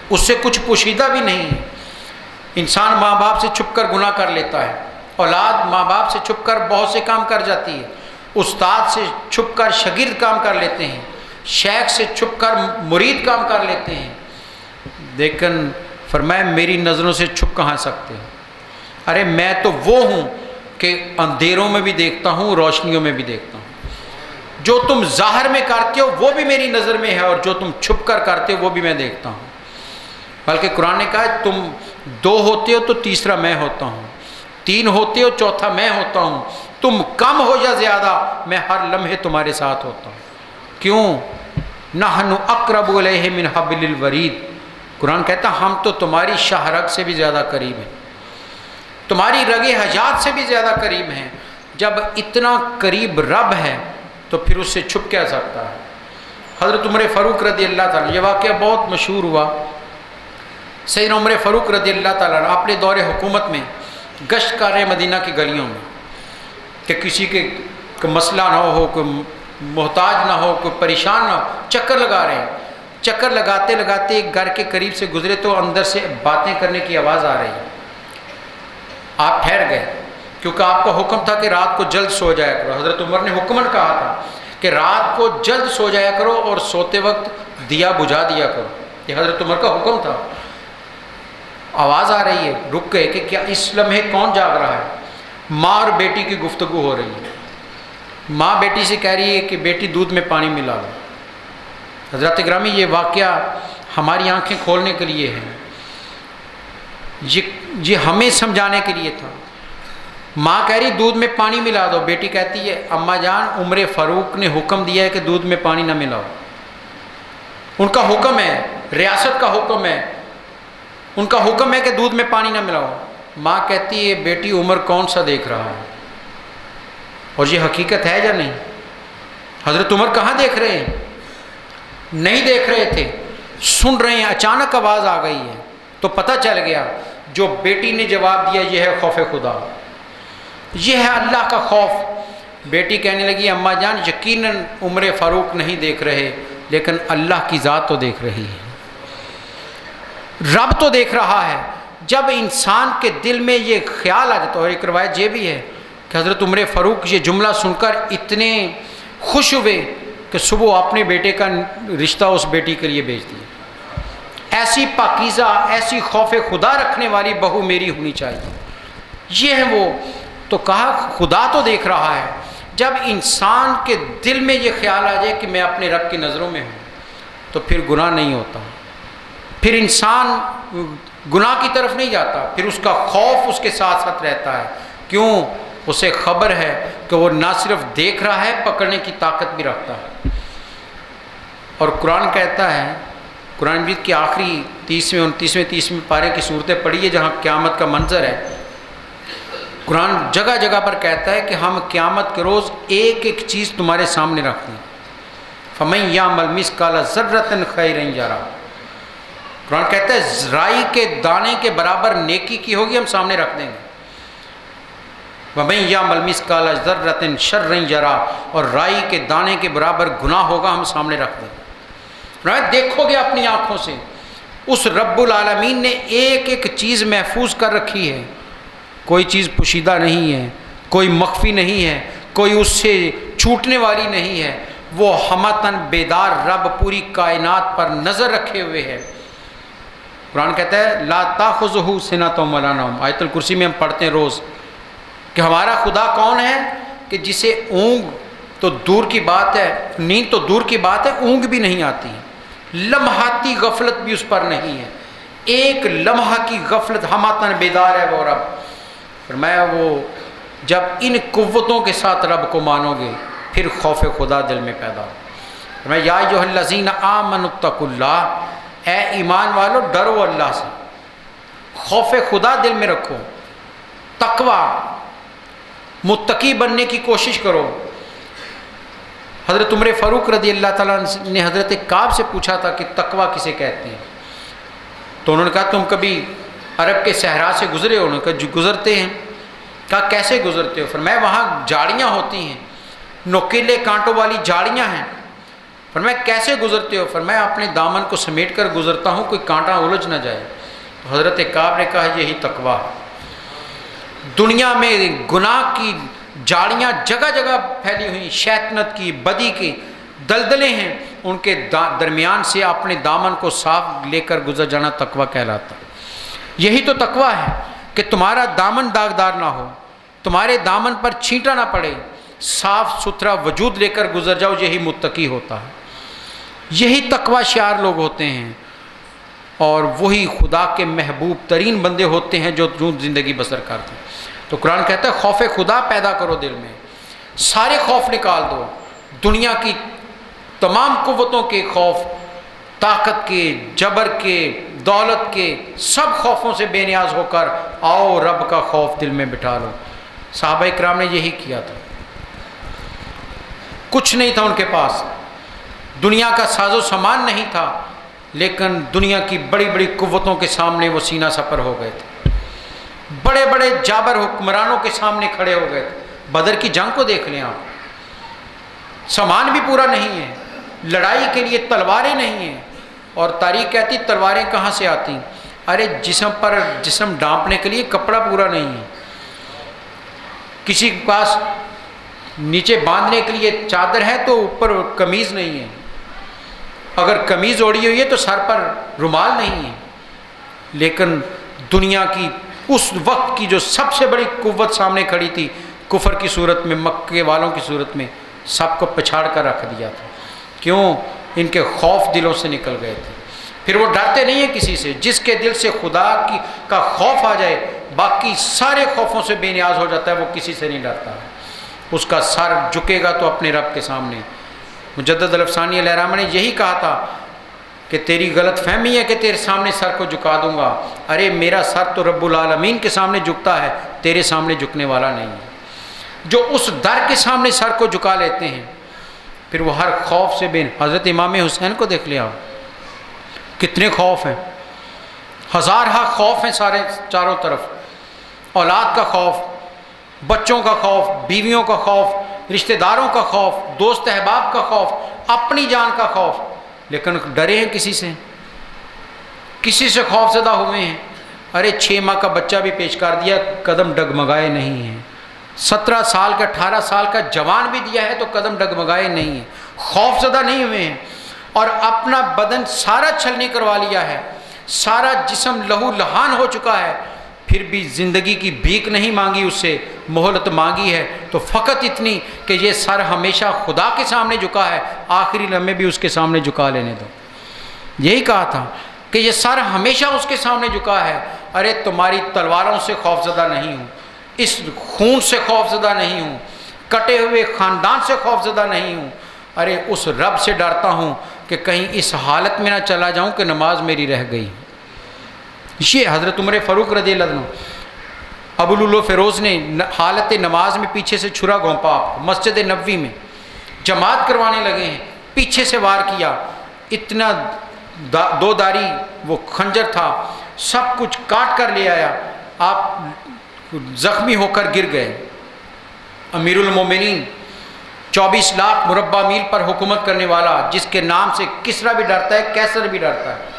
اس سے کچھ پوشیدہ بھی نہیں ہے. انسان ماں باپ سے چھپ کر گناہ کر لیتا ہے، اولاد ماں باپ سے چھپ کر بہت سے کام کر جاتی ہے، استاد سے چھپ کر شاگرد کام کر لیتے ہیں، شیخ سے چھپ کر مرید کام کر لیتے ہیں. لیکن فرمایا میری نظروں سے چھپ کہاں سکتے ہیں؟ ارے میں تو وہ ہوں کہ اندھیروں میں بھی دیکھتا ہوں، روشنیوں میں بھی دیکھتا ہوں. جو تم ظاہر میں کرتے ہو وہ بھی میری نظر میں ہے، اور جو تم چھپ کر کرتے ہو وہ بھی میں دیکھتا ہوں. بلکہ قرآن نے کہا تم 2 ہوتے ہو تو تیسرا میں ہوتا ہوں، 3 ہوتے ہو چوتھا میں ہوتا ہوں، تم کم ہو یا زیادہ میں ہر لمحے تمہارے ساتھ ہوتا ہوں. کیوں؟ نحن اقرب الیہ من حبل الورید. قرآن کہتا ہم تو تمہاری شاہ رگ سے بھی زیادہ قریب ہیں، تمہاری رگ حجات سے بھی زیادہ قریب ہیں. جب اتنا قریب رب ہے تو پھر اس سے چھپ کیا سکتا ہے؟ حضرت عمر فاروق رضی اللہ تعالیٰ، یہ واقعہ بہت مشہور ہوا. سیدنا عمر فاروق رضی اللہ تعالیٰ اپنے دور حکومت میں گشت کر رہے مدینہ کی گلیوں میں کہ کسی کے کوئی مسئلہ نہ ہو، کوئی محتاج نہ ہو، کوئی پریشان نہ ہو. چکر لگا رہے ہیں. چکر لگاتے لگاتے ایک گھر کے قریب سے گزرے تو اندر سے باتیں کرنے کی آواز آ رہی ہے. آپ ٹھہر گئے کیونکہ آپ کا حکم تھا کہ رات کو جلد سو جایا کرو. حضرت عمر نے حکمن کہا تھا کہ رات کو جلد سو جایا کرو اور سوتے وقت دیا بجھا دیا کرو. یہ حضرت عمر کا حکم تھا. آواز آ رہی ہے، رک گئے کہ کیا اس لمحے کون جاگ رہا ہے؟ ماں اور بیٹی کی گفتگو ہو رہی ہے. ماں بیٹی سے کہہ رہی ہے کہ بیٹی دودھ میں پانی ملا لو. حضرات گرامی یہ واقعہ ہماری آنکھیں کھولنے کے لیے ہے، یہ ہمیں سمجھانے کے لیے تھا. ماں کہہ رہی دودھ میں پانی ملا دو، بیٹی کہتی ہے اماں جان عمر فاروق نے حکم دیا ہے کہ دودھ میں پانی نہ ملاؤ. ان کا حکم ہے، ریاست کا حکم ہے، ان کا حکم ہے کہ دودھ میں پانی نہ ملاؤ. ماں کہتی ہے بیٹی عمر کون سا دیکھ رہا ہے، اور یہ حقیقت ہے یا نہیں؟ حضرت عمر کہاں دیکھ رہے ہیں؟ نہیں دیکھ رہے تھے، سن رہے ہیں. اچانک آواز آ گئی ہے تو پتہ چل گیا. جو بیٹی نے جواب دیا یہ ہے خوف خدا، یہ ہے اللہ کا خوف. بیٹی کہنے لگی اماں جان یقیناً عمر فاروق نہیں دیکھ رہے، لیکن اللہ کی ذات تو دیکھ رہی ہے، رب تو دیکھ رہا ہے. جب انسان کے دل میں یہ خیال آ جاتا ہے، اور ایک روایت یہ بھی ہے کہ حضرت عمر فاروق یہ جملہ سن کر اتنے خوش ہوئے کہ صبح اپنے بیٹے کا رشتہ اس بیٹی کے لیے بھیج دیا. ایسی پاکیزہ، ایسی خوف خدا رکھنے والی بہو میری ہونی چاہیے. یہ ہے وہ. تو کہا خدا تو دیکھ رہا ہے. جب انسان کے دل میں یہ خیال آ جائے کہ میں اپنے رب کی نظروں میں ہوں تو پھر گناہ نہیں ہوتا، پھر انسان گناہ کی طرف نہیں جاتا، پھر اس کا خوف اس کے ساتھ ساتھ رہتا ہے. کیوں؟ اسے خبر ہے کہ وہ نہ صرف دیکھ رہا ہے، پکڑنے کی طاقت بھی رکھتا ہے. اور قرآن کہتا ہے، قرآن مجید کی آخری 30ویں 29ویں پارے کی صورتیں پڑھیے جہاں قیامت کا منظر ہے. قرآن جگہ جگہ پر کہتا ہے کہ ہم قیامت کے روز ایک ایک چیز تمہارے سامنے رکھ دیں. فَمَن يَعْمَلْ مِثْقَالَ ذَرَّةٍ خَيْرًا يَرَهُ. قرآن کہتا ہے رائی کے دانے کے برابر نیکی کی ہوگی ہم سامنے رکھ دیں گے. وَمَن يَعْمَلْ مِثْقَالَ ذَرَّةٍ شَرًّا يَرَهُ. اور رائی کے دانے کے برابر گناہ ہوگا ہم سامنے رکھ دیں گے. دیکھو گے اپنی آنکھوں سے. اس رب العالمین نے ایک ایک چیز محفوظ کر رکھی ہے، کوئی چیز پوشیدہ نہیں ہے، کوئی مخفی نہیں ہے، کوئی اس سے چھوٹنے والی نہیں ہے. وہ ہمتاً بیدار رب پوری کائنات پر نظر رکھے ہوئے ہے. قرآن کہتا ہے لا تاخذہ سنۃ ولا نوم. آیت الکرسی میں ہم پڑھتے ہیں روز کہ ہمارا خدا کون ہے کہ جسے اونگ تو دور کی بات ہے، نیند تو دور کی بات ہے، اونگ بھی نہیں آتی، لمحاتی غفلت بھی اس پر نہیں ہے. ایک لمحہ کی غفلت ہمتاً بیدار ہے وہ رب. فرمایا وہ جب ان قوتوں کے ساتھ رب کو مانو گے پھر خوف خدا دل میں پیدا ہو. فرمایا یا ایھا الذین آمنوا اتقوا اللہ، اے ایمان والو ڈرو اللہ سے، خوف خدا دل میں رکھو، تقوی متقی بننے کی کوشش کرو۔ حضرت عمر فاروق رضی اللہ تعالیٰ نے حضرت کعب سے پوچھا تھا کہ تقوی کسے کہتے ہیں، تو انہوں نے کہا تم کبھی عرب کے صحرا سے گزرے ہو؟ انہوں نے کہا جو گزرتے ہیں۔ کہا کیسے گزرتے ہو؟ فرمایا وہاں جھاڑیاں ہوتی ہیں، نوکیلے کانٹوں والی جھاڑیاں ہیں۔ فرمایا کیسے گزرتے ہو؟ فرمایا اپنے دامن کو سمیٹ کر گزرتا ہوں، کوئی کانٹا الجھ نہ جائے۔ تو حضرت کعب نے کہا یہی تقوی۔ دنیا میں گناہ کی جھاڑیاں جگہ جگہ پھیلی ہوئی، شیطنت کی، بدی کی دلدلیں ہیں، ان کے درمیان سے اپنے دامن کو صاف لے کر گزر جانا تقوی کہلاتا۔ یہی تو تقوی ہے کہ تمہارا دامن داغدار نہ ہو، تمہارے دامن پر چھینٹا نہ پڑے، صاف ستھرا وجود لے کر گزر جاؤ، یہی متقی ہوتا ہے۔ یہی تقوی شعار لوگ ہوتے ہیں، اور وہی خدا کے محبوب ترین بندے ہوتے ہیں جو زندگی بسر کرتے ہیں۔ تو قرآن کہتا ہے خوف خدا پیدا کرو دل میں، سارے خوف نکال دو، دنیا کی تمام قوتوں کے خوف، طاقت کے، جبر کے، دولت کے، سب خوفوں سے بے نیاز ہو کر آؤ رب کا خوف دل میں بٹھا لو۔ صحابہ کرام نے یہی کیا تھا۔ کچھ نہیں تھا ان کے پاس، دنیا کا ساز و سامان نہیں تھا، لیکن دنیا کی بڑی بڑی قوتوں کے سامنے وہ سینہ سپر ہو گئے تھے، بڑے بڑے جابر حکمرانوں کے سامنے کھڑے ہو گئے تھے۔ بدر کی جنگ کو دیکھ لیں آپ، سامان بھی پورا نہیں ہے، لڑائی کے لیے تلواریں نہیں ہیں، اور تاریخ کہتی تلواریں کہاں سے آتی؟ ارے جسم ڈانپنے کے لیے کپڑا پورا نہیں ہے، کسی کے پاس نیچے باندھنے کے لیے چادر ہے تو اوپر قمیض نہیں ہے، اگر قمیض اوڑھی ہوئی ہے تو سر پر رومال نہیں ہے۔ لیکن دنیا کی اس وقت کی جو سب سے بڑی قوت سامنے کھڑی تھی کفر کی صورت میں، مکے والوں کی صورت میں، سب کو پچھاڑ کر رکھ دیا تھا۔ کیوں؟ ان کے خوف دلوں سے نکل گئے تھے۔ پھر وہ ڈرتے نہیں ہیں کسی سے، جس کے دل سے خدا کا خوف آ جائے باقی سارے خوفوں سے بے نیاز ہو جاتا ہے، وہ کسی سے نہیں ڈرتا، اس کا سر جھکے گا تو اپنے رب کے سامنے۔ مجدد الافسانی علیہ الرحمہ نے یہی کہا تھا کہ تیری غلط فہمی ہے کہ تیرے سامنے سر کو جھکا دوں گا، ارے میرا سر تو رب العالمین کے سامنے جھکتا ہے، تیرے سامنے جھکنے والا نہیں ہے۔ جو اس در کے سامنے سر کو جھکا لیتے ہیں پھر وہ ہر خوف سے بے۔ حضرت امام حسین کو دیکھ لیا، کتنے خوف ہیں، ہزارہ خوف ہیں سارے چاروں طرف، اولاد کا خوف، بچوں کا خوف، بیویوں کا خوف، رشتہ داروں کا خوف، دوست احباب کا خوف، اپنی جان کا خوف، لیکن ڈرے ہیں کسی سے؟ کسی سے خوف زدہ ہوئے ہیں؟ ارے 6 ماہ کا بچہ بھی پیش کر دیا، قدم ڈگمگائے نہیں ہیں، 17 سال کا 18 سال کا جوان بھی دیا ہے تو قدم ڈگمگائے نہیں ہیں، خوف زدہ نہیں ہوئے ہیں، اور اپنا بدن سارا چھلنی کروا لیا ہے، سارا جسم لہو لہان ہو چکا ہے، پھر بھی زندگی کی بھیک نہیں مانگی، اس سے مہلت مانگی ہے، تو فقط اتنی کہ یہ سر ہمیشہ خدا کے سامنے جھکا ہے، آخری لمحے بھی اس کے سامنے جھکا لینے دو۔ یہی کہا تھا کہ یہ سر ہمیشہ اس کے سامنے جھکا ہے، ارے تمہاری تلواروں سے خوف زدہ نہیں ہوں، اس خون سے خوف زدہ نہیں ہوں، کٹے ہوئے خاندان سے خوف زدہ نہیں ہوں، ارے اس رب سے ڈرتا ہوں کہ کہیں اس حالت میں نہ چلا جاؤں کہ نماز میری رہ گئی۔ یہ حضرت عمر فاروق رضی اللہ عنہ، ابو لولو فیروز نے حالت نماز میں پیچھے سے چھرا گھونپا، مسجد نبوی میں جماعت کروانے لگے ہیں، پیچھے سے وار کیا، اتنا 2 داری وہ خنجر تھا، سب کچھ کاٹ کر لے آیا، آپ زخمی ہو کر گر گئے۔ امیر المومنین 24 لاکھ مربع میل پر حکومت کرنے والا، جس کے نام سے کسرا بھی ڈرتا ہے، کیسر بھی ڈرتا ہے،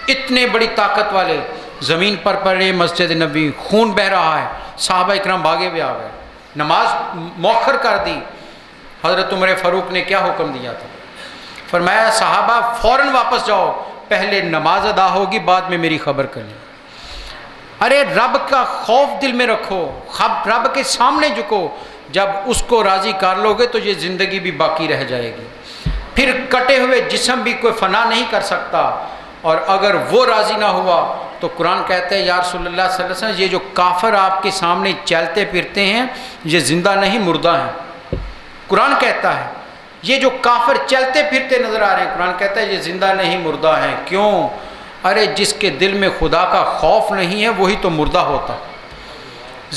اتنے بڑی طاقت والے زمین پر پڑے، مسجد نبوی خون بہہ رہا ہے، صحابہ اکرام بھاگے ہوئے آ گئے، نماز مؤخر کر دی۔ حضرت عمر فاروق نے کیا حکم دیا تھا؟ فرمایا صحابہ فوراً واپس جاؤ، پہلے نماز ادا ہوگی بعد میں میری خبر کریں۔ ارے رب کا خوف دل میں رکھو، رب کے سامنے جھکو، جب اس کو راضی کر لو گے تو یہ زندگی بھی باقی رہ جائے گی۔ پھر کٹے ہوئے جسم بھی کوئی فنا نہیں کر سکتا، اور اگر وہ راضی نہ ہوا تو قرآن کہتا ہے یا رسول اللہ صلی اللہ علیہ وسلم، یہ جو کافر آپ کے سامنے چلتے پھرتے ہیں یہ زندہ نہیں مردہ ہیں۔ قرآن کہتا ہے یہ جو کافر چلتے پھرتے نظر آ رہے ہیں، قرآن کہتا ہے یہ زندہ نہیں مردہ ہیں. کیوں؟ ارے جس کے دل میں خدا کا خوف نہیں ہے وہی تو مردہ ہوتا.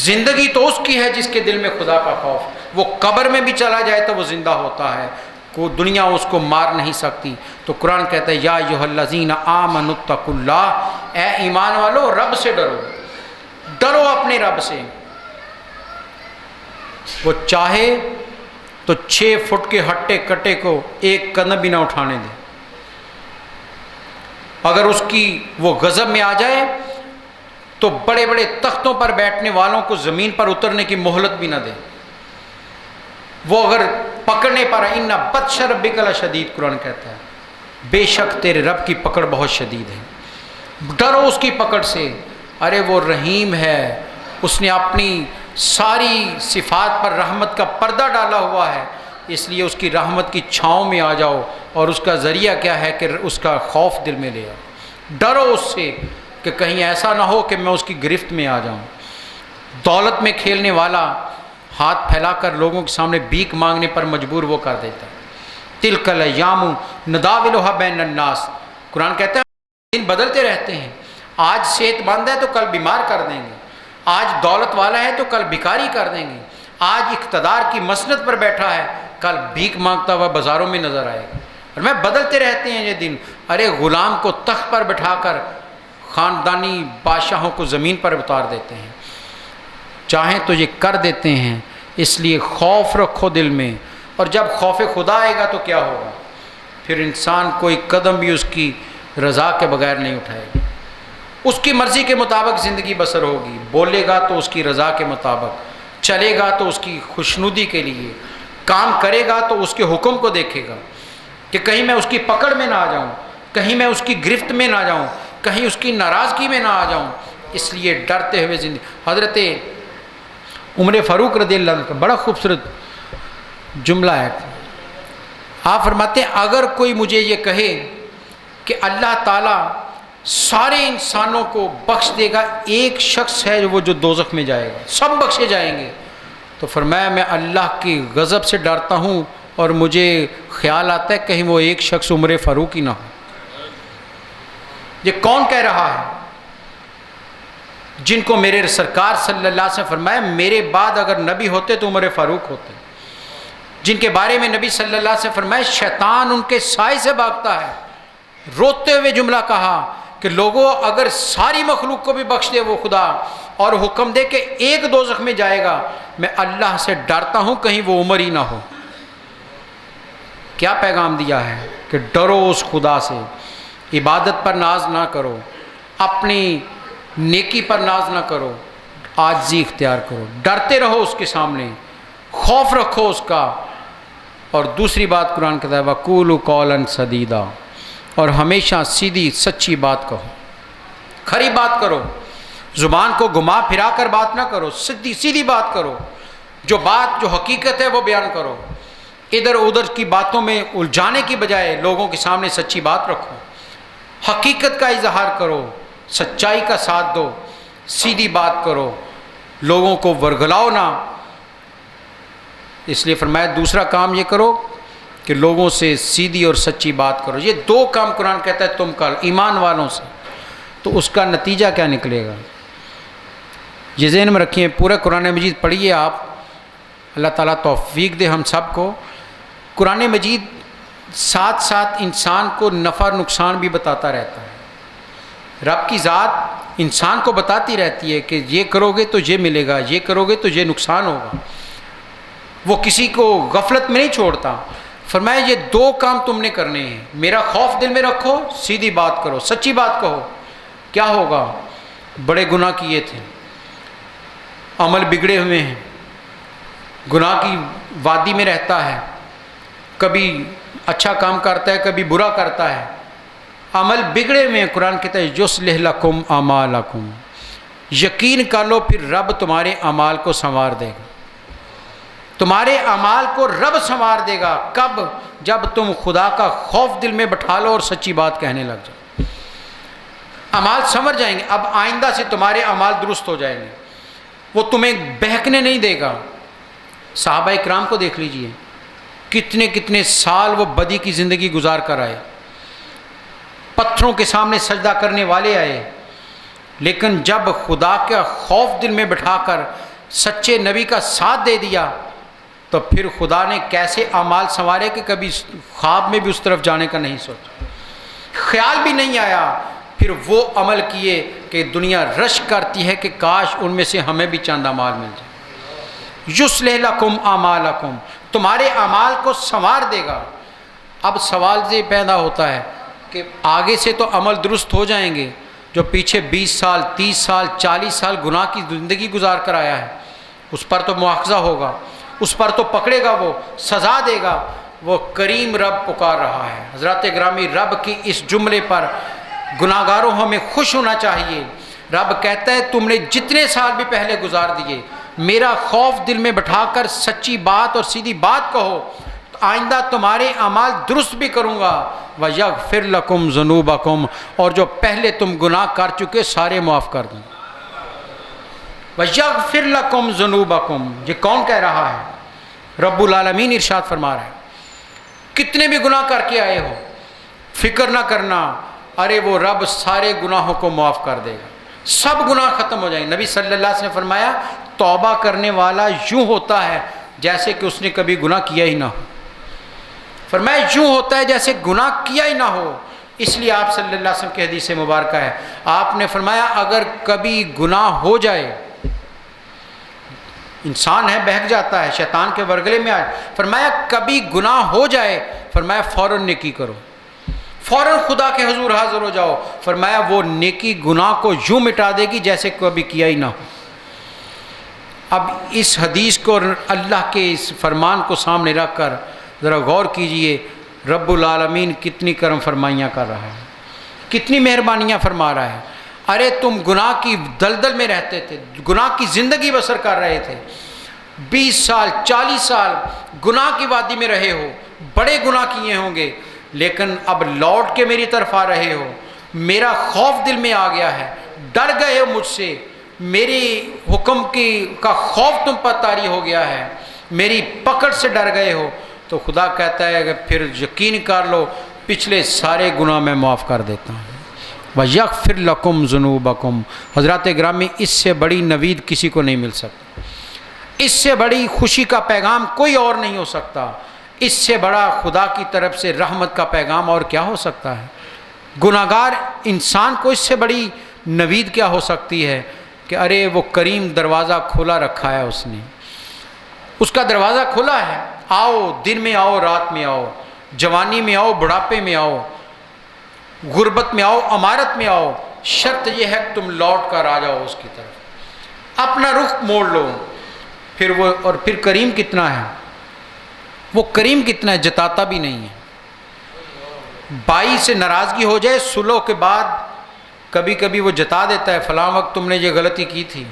زندگی تو اس کی ہے جس کے دل میں خدا کا خوف. وہ قبر میں بھی چلا جائے تو وہ زندہ ہوتا ہے، کو دنیا اس کو مار نہیں سکتی. تو قرآن کہتا ہے یا ایھا الذین آمنوا اتقوا اللہ، اے ایمان والو رب سے ڈرو، ڈرو اپنے رب سے. وہ چاہے تو 6 فٹ کے ہٹے کٹے کو ایک قدم بھی نہ اٹھانے دے. اگر اس کی وہ غضب میں آ جائے تو بڑے بڑے تختوں پر بیٹھنے والوں کو زمین پر اترنے کی مہلت بھی نہ دے. وہ اگر پکڑنے پر ان بطش ربک لشدید، قرآن کہتا ہے بے شک تیرے رب کی پکڑ بہت شدید ہے. ڈرو اس کی پکڑ سے. ارے وہ رحیم ہے، اس نے اپنی ساری صفات پر رحمت کا پردہ ڈالا ہوا ہے، اس لیے اس کی رحمت کی چھاؤں میں آ جاؤ. اور اس کا ذریعہ کیا ہے کہ اس کا خوف دل میں لے آؤ. ڈرو اس سے کہ کہیں ایسا نہ ہو کہ میں اس کی گرفت میں آ جاؤں. دولت میں کھیلنے والا ہاتھ پھیلا کر لوگوں کے سامنے بھیک مانگنے پر مجبور وہ کر دیتا ہے. تلک الایام نداولها بین الناس، قرآن کہتا ہے دن بدلتے رہتے ہیں. آج صحت مند ہے تو کل بیمار کر دیں گے، آج دولت والا ہے تو کل بھکاری کر دیں گے، آج اقتدار کی مسند پر بیٹھا ہے کل بھیک مانگتا ہوا بازاروں میں نظر آئے گا. اور میں بدلتے رہتے ہیں یہ دن. ارے غلام کو تخت پر بٹھا کر خاندانی بادشاہوں کو زمین پر اتار دیتے ہیں، چاہیں تو یہ کر دیتے ہیں. اس لیے خوف رکھو دل میں. اور جب خوف خدا آئے گا تو کیا ہوگا؟ پھر انسان کوئی قدم بھی اس کی رضا کے بغیر نہیں اٹھائے گا. اس کی مرضی کے مطابق زندگی بسر ہوگی. بولے گا تو اس کی رضا کے مطابق، چلے گا تو اس کی خوشنودی کے لیے، کام کرے گا تو اس کے حکم کو دیکھے گا کہ کہیں میں اس کی پکڑ میں نہ آ جاؤں، کہیں میں اس کی گرفت میں نہ جاؤں، کہیں اس کی ناراضگی میں نہ آ جاؤں. اس لیے ڈرتے ہوئے زندگی. حضرت عمر فاروق رضی اللہ عنہ کا بڑا خوبصورت جملہ ہے. آپ فرماتے ہیں اگر کوئی مجھے یہ کہے کہ اللہ تعالیٰ سارے انسانوں کو بخش دے گا، ایک شخص ہے وہ جو دوزخ میں جائے گا، سب بخشے جائیں گے، تو فرمایا میں اللہ کی غضب سے ڈرتا ہوں اور مجھے خیال آتا ہے کہیں وہ ایک شخص عمر فاروق ہی نہ ہو. یہ کون کہہ رہا ہے؟ جن کو میرے سرکار صلی اللہ علیہ وسلم فرمایا میرے بعد اگر نبی ہوتے تو عمر فاروق ہوتے، جن کے بارے میں نبی صلی اللہ علیہ وسلم فرمایا شیطان ان کے سائے سے بھاگتا ہے. روتے ہوئے جملہ کہا کہ لوگوں اگر ساری مخلوق کو بھی بخش دے وہ خدا اور حکم دے کہ ایک دوزخ میں جائے گا، میں اللہ سے ڈرتا ہوں کہیں وہ عمر ہی نہ ہو. کیا پیغام دیا ہے کہ ڈرو اس خدا سے. عبادت پر ناز نہ کرو، اپنی نیکی پر ناز نہ کرو، عاجزی اختیار کرو، ڈرتے رہو اس کے سامنے، خوف رکھو اس کا. اور دوسری بات قرآن کہتا ہے وَقُولُوا قَوْلًا سَدِيدًا، اور ہمیشہ سیدھی سچی بات کہو، کھری بات کرو. زبان کو گھما پھرا کر بات نہ کرو، سیدھی بات کرو. جو بات جو حقیقت ہے وہ بیان کرو. ادھر ادھر کی باتوں میں الجھانے کی بجائے لوگوں کے سامنے سچی بات رکھو، حقیقت کا اظہار کرو، سچائی کا ساتھ دو، سیدھی بات کرو، لوگوں کو ورگلاؤ نہ. اس لیے فرمایا دوسرا کام یہ کرو کہ لوگوں سے سیدھی اور سچی بات کرو. یہ 2 کام قرآن کہتا ہے تم کر ایمان والوں سے. تو اس کا نتیجہ کیا نکلے گا یہ ذہن میں رکھیے. پورا قرآن مجید پڑھیے آپ، اللہ تعالیٰ توفیق دے ہم سب کو. قرآن مجید ساتھ ساتھ انسان کو نفع نقصان بھی بتاتا رہتا ہے. رب کی ذات انسان کو بتاتی رہتی ہے کہ یہ کرو گے تو یہ ملے گا، یہ کرو گے تو یہ نقصان ہوگا. وہ کسی کو غفلت میں نہیں چھوڑتا. فرمایا یہ 2 کام تم نے کرنے ہیں. میرا خوف دل میں رکھو، سیدھی بات کرو، سچی بات کہو. کیا ہوگا؟ بڑے گناہ کیے تھے، عمل بگڑے ہوئے ہیں، گناہ کی وادی میں رہتا ہے، کبھی اچھا کام کرتا ہے کبھی برا کرتا ہے، عمل بگڑے ہوئے ہیں. قرآن کہتا ہے یصلح لکم اعمالکم، یقین کر لو پھر رب تمہارے اعمال کو سنوار دے گا. تمہارے اعمال کو رب سنوار دے گا. کب؟ جب تم خدا کا خوف دل میں بٹھا لو اور سچی بات کہنے لگ جاؤ. اعمال سنور جائیں گے. اب آئندہ سے تمہارے اعمال درست ہو جائیں گے، وہ تمہیں بہکنے نہیں دے گا. صحابہ کرام کو دیکھ لیجئے، کتنے کتنے سال وہ بدی کی زندگی گزار کر آئے، پتھروں کے سامنے سجدہ کرنے والے آئے، لیکن جب خدا کا خوف دل میں بٹھا کر سچے نبی کا ساتھ دے دیا تو پھر خدا نے کیسے اعمال سنوارے کہ کبھی خواب میں بھی اس طرف جانے کا نہیں سوچا، خیال بھی نہیں آیا۔ پھر وہ عمل کیے کہ دنیا رش کرتی ہے کہ کاش ان میں سے ہمیں بھی چند اعمال مل جائے۔ یصلح لکم اعمالکم، تمہارے اعمال کو سنوار دے گا۔ اب سوال یہ پیدا ہوتا ہے کہ آگے سے تو عمل درست ہو جائیں گے، جو پیچھے 20 سال 30 سال 40 سال گناہ کی زندگی گزار کر آیا ہے اس پر تو مواخذہ ہوگا، اس پر تو پکڑے گا، وہ سزا دے گا۔ وہ کریم رب پکار رہا ہے۔ حضرات گرامی، رب کی اس جملے پر گناہگاروں ہمیں خوش ہونا چاہیے۔ رب کہتا ہے تم نے جتنے سال بھی پہلے گزار دیے، میرا خوف دل میں بٹھا کر سچی بات اور سیدھی بات کہو، آئندہ تمہارے اعمال درست بھی کروں گا۔ وَيَغْفِرْ لَكُمْ ذُنُوبَكُمْ، اور جو پہلے تم گناہ کر چکے سارے معاف کر دوں۔ وَيَغْفِرْ لَكُمْ ذُنُوبَكُمْ، یہ کون کہہ رہا ہے؟ رب العالمین ارشاد فرما رہا ہے کتنے بھی گناہ کر کے آئے ہو فکر نہ کرنا، ارے وہ رب سارے گناہوں کو معاف کر دے گا، سب گناہ ختم ہو جائیں گے۔ نبی صلی اللہ علیہ وسلم نے فرمایا توبہ کرنے والا یوں ہوتا ہے جیسے کہ اس نے کبھی گناہ کیا ہی نہ ہو۔ فرمایا یوں ہوتا ہے جیسے گناہ کیا ہی نہ ہو۔ اس لیے آپ صلی اللہ علیہ وسلم کی حدیث مبارکہ ہے، آپ نے فرمایا اگر کبھی گناہ ہو جائے، انسان ہے بہک جاتا ہے، شیطان کے ورگلے میں آئے، فرمایا کبھی گناہ ہو جائے، فرمایا فوراً نیکی کرو، فوراً خدا کے حضور حاضر ہو جاؤ۔ فرمایا وہ نیکی گناہ کو یوں مٹا دے گی جیسے کبھی کیا ہی نہ ہو۔ اب اس حدیث کو اور اللہ کے اس فرمان کو سامنے رکھ کر ذرا غور کیجئے، رب العالمین کتنی کرم فرمائیاں کر رہا ہے، کتنی مہربانیاں فرما رہا ہے۔ ارے تم گناہ کی دلدل میں رہتے تھے، گناہ کی زندگی بسر کر رہے تھے، 20 سال 40 سال گناہ کی وادی میں رہے ہو، بڑے گناہ کیے ہوں گے، لیکن اب لوٹ کے میری طرف آ رہے ہو، میرا خوف دل میں آ گیا ہے، ڈر گئے ہو مجھ سے، میری حکم کا خوف تم پر طاری ہو گیا ہے، میری پکڑ سے ڈر گئے ہو، تو خدا کہتا ہے کہ پھر یقین کر لو پچھلے سارے گناہ میں معاف کر دیتا ہوں۔ وَيَغْفِرْ لَكُمْ ذُنُوبَكُمْ۔ حضرات گرامی، اس سے بڑی نوید کسی کو نہیں مل سکتی، اس سے بڑی خوشی کا پیغام کوئی اور نہیں ہو سکتا، اس سے بڑا خدا کی طرف سے رحمت کا پیغام اور کیا ہو سکتا ہے؟ گناہگار انسان کو اس سے بڑی نوید کیا ہو سکتی ہے کہ ارے وہ کریم دروازہ کھولا رکھا ہے، اس نے اس کا دروازہ کھلا ہے، آؤ، دن میں آؤ، رات میں آؤ، جوانی میں آؤ، بڑھاپے میں آؤ، غربت میں آؤ، امارت میں آؤ، شرط یہ ہے کہ تم لوٹ کر آ جاؤ اس کی طرف، اپنا رخ موڑ لو۔ پھر کریم کتنا ہے، وہ کریم کتنا ہے، جتاتا بھی نہیں ہے۔ بائی سے ناراضگی ہو جائے صلح کے بعد کبھی کبھی وہ جتا دیتا ہے فلاں وقت تم نے یہ غلطی کی تھی،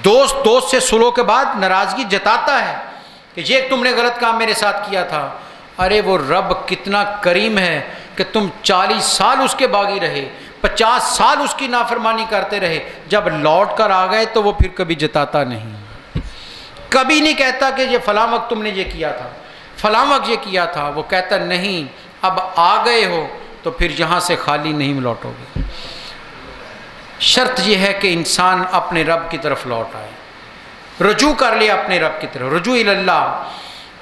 دوست سے صلح کے بعد ناراضگی جتاتا ہے کہ یہ تم نے غلط کام میرے ساتھ کیا تھا۔ ارے وہ رب کتنا کریم ہے کہ تم 40 سال اس کے باغی رہے، 50 سال اس کی نافرمانی کرتے رہے، جب لوٹ کر آ گئے تو وہ پھر کبھی جتاتا نہیں، کبھی نہیں کہتا کہ یہ فلاں وقت تم نے یہ کیا تھا، فلاں وقت یہ کیا تھا، وہ کہتا نہیں، اب آ گئے ہو تو پھر یہاں سے خالی نہیں لوٹو گے۔ شرط یہ ہے کہ انسان اپنے رب کی طرف لوٹ آئے، رجوع کر لے اپنے رب کی طرف، رجوع اللہ،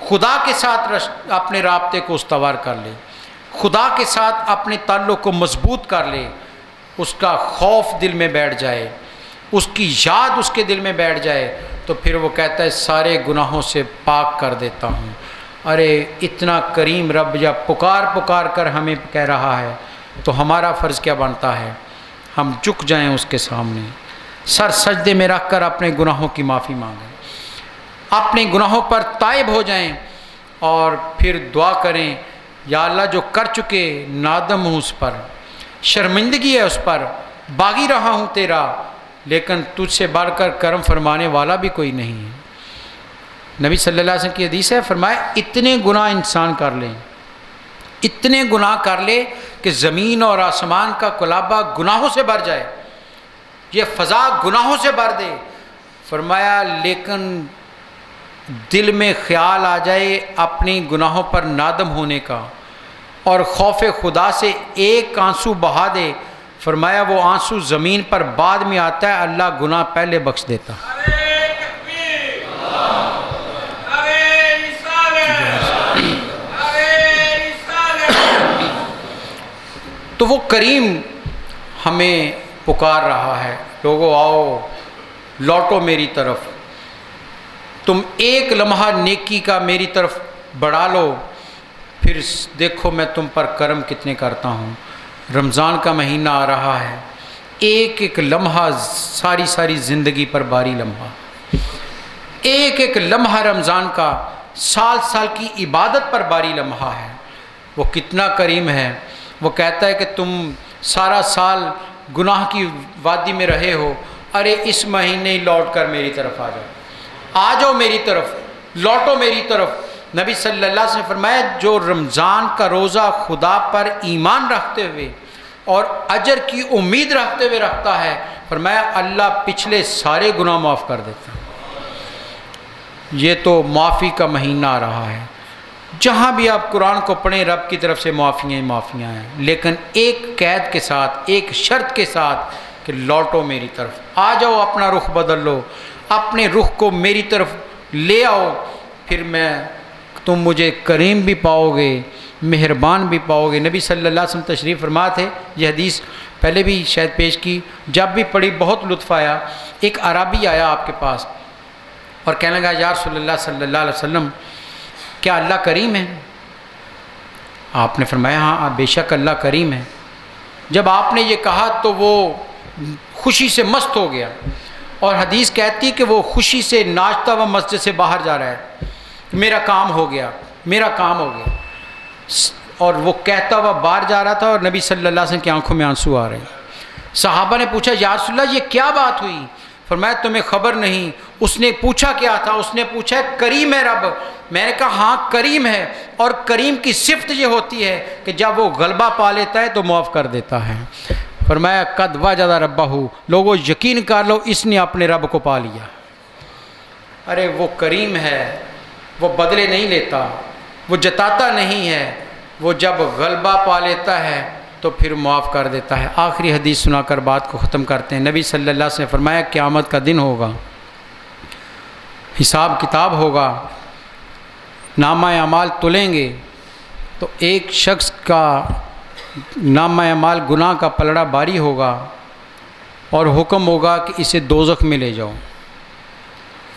خدا کے ساتھ اپنے رابطے کو استوار کر لے، خدا کے ساتھ اپنے تعلق کو مضبوط کر لے، اس کا خوف دل میں بیٹھ جائے، اس کی یاد اس کے دل میں بیٹھ جائے، تو پھر وہ کہتا ہے سارے گناہوں سے پاک کر دیتا ہوں۔ ارے اتنا کریم رب جب پکار کر ہمیں کہہ رہا ہے تو ہمارا فرض کیا بنتا ہے؟ ہم جھک جائیں اس کے سامنے، سر سجدے میں رکھ کر اپنے گناہوں کی معافی مانگیں، اپنے گناہوں پر تائب ہو جائیں اور پھر دعا کریں، یا اللہ جو کر چکے نادم ہوں اس پر، شرمندگی ہے اس پر، باغی رہا ہوں تیرا، لیکن تجھ سے بڑھ کر کرم فرمانے والا بھی کوئی نہیں ہے۔ نبی صلی اللہ علیہ وسلم کی حدیث ہے، فرمایا اتنے گناہ انسان کر لیں، اتنے گناہ کر لے کہ زمین اور آسمان کا کلابہ گناہوں سے بھر جائے، یہ فضا گناہوں سے بھر دے، فرمایا لیکن دل میں خیال آ جائے اپنی گناہوں پر نادم ہونے کا اور خوف خدا سے ایک آنسو بہا دے، فرمایا وہ آنسو زمین پر بعد میں آتا ہے، اللہ گناہ پہلے بخش دیتا۔ تو وہ کریم ہمیں پکار رہا ہے، لوگو آؤ لوٹو میری طرف، تم ایک لمحہ نیکی کا میری طرف بڑھا لو، پھر دیکھو میں تم پر کرم کتنے کرتا ہوں۔ رمضان کا مہینہ آ رہا ہے، ایک ایک لمحہ ساری زندگی پر باری لمحہ، ایک ایک لمحہ رمضان کا سال کی عبادت پر باری لمحہ ہے۔ وہ کتنا کریم ہے، وہ کہتا ہے کہ تم سارا سال گناہ کی وادی میں رہے ہو، ارے اس مہینے ہی لوٹ کر میری طرف آ جاؤ میری طرف، لوٹو میری طرف۔ نبی صلی اللہ علیہ وسلم نے فرمایا جو رمضان کا روزہ خدا پر ایمان رکھتے ہوئے اور اجر کی امید رکھتے ہوئے رکھتا ہے، فرمایا اللہ پچھلے سارے گناہ معاف کر دیتا ہے۔ یہ تو معافی کا مہینہ آ رہا ہے، جہاں بھی آپ قرآن کو پڑھیں رب کی طرف سے معافیاں ہیں، لیکن ایک قید کے ساتھ، ایک شرط کے ساتھ کہ لوٹو میری طرف، آ جاؤ اپنا رخ بدل لو، اپنے رخ کو میری طرف لے آؤ، پھر تم مجھے کریم بھی پاؤ گے، مہربان بھی پاؤ گے۔ نبی صلی اللہ علیہ وسلم تشریف فرما تھے، یہ حدیث پہلے بھی شاید پیش کی، جب بھی پڑھی بہت لطف آیا۔ ایک عربی آیا آپ کے پاس اور کہنے لگا یا رسول اللہ صلی اللہ علیہ وسلم کیا اللہ کریم ہے؟ آپ نے فرمایا ہاں بے شک اللہ کریم ہے۔ جب آپ نے یہ کہا تو وہ خوشی سے مست ہو گیا، اور حدیث کہتی کہ وہ خوشی سے ناچتا ہوا مسجد سے باہر جا رہا ہے، میرا کام ہو گیا، میرا کام ہو گیا، اور وہ کہتا ہوا باہر جا رہا تھا اور نبی صلی اللہ علیہ وسلم کی آنکھوں میں آنسو آ رہے ہیں۔ صحابہ نے پوچھا یا رسول اللہ یہ کیا بات ہوئی؟ فرمایا تمہیں خبر نہیں؟ اس نے پوچھا کیا تھا؟ اس نے پوچھا کریم ہے رب۔ میں نے کہا ہاں کریم ہے، اور کریم کی صفت یہ ہوتی ہے کہ جب وہ غلبہ پا لیتا ہے تو معاف کر دیتا ہے۔ فرمایا قد وجد ربہ، لوگوں یقین کر لو اس نے اپنے رب کو پا لیا۔ ارے وہ کریم ہے، وہ بدلے نہیں لیتا، وہ جتاتا نہیں ہے، وہ جب غلبہ پا لیتا ہے تو پھر معاف کر دیتا ہے۔ آخری حدیث سنا کر بات کو ختم کرتے ہیں۔ نبی صلی اللہ علیہ وسلم نے فرمایا قیامت کا دن ہوگا، حساب کتاب ہوگا، نامہ اعمال تلیں گے، تو ایک شخص کا نامہ اعمال گناہ کا پلڑا باری ہوگا اور حکم ہوگا کہ اسے دوزخ میں لے جاؤ،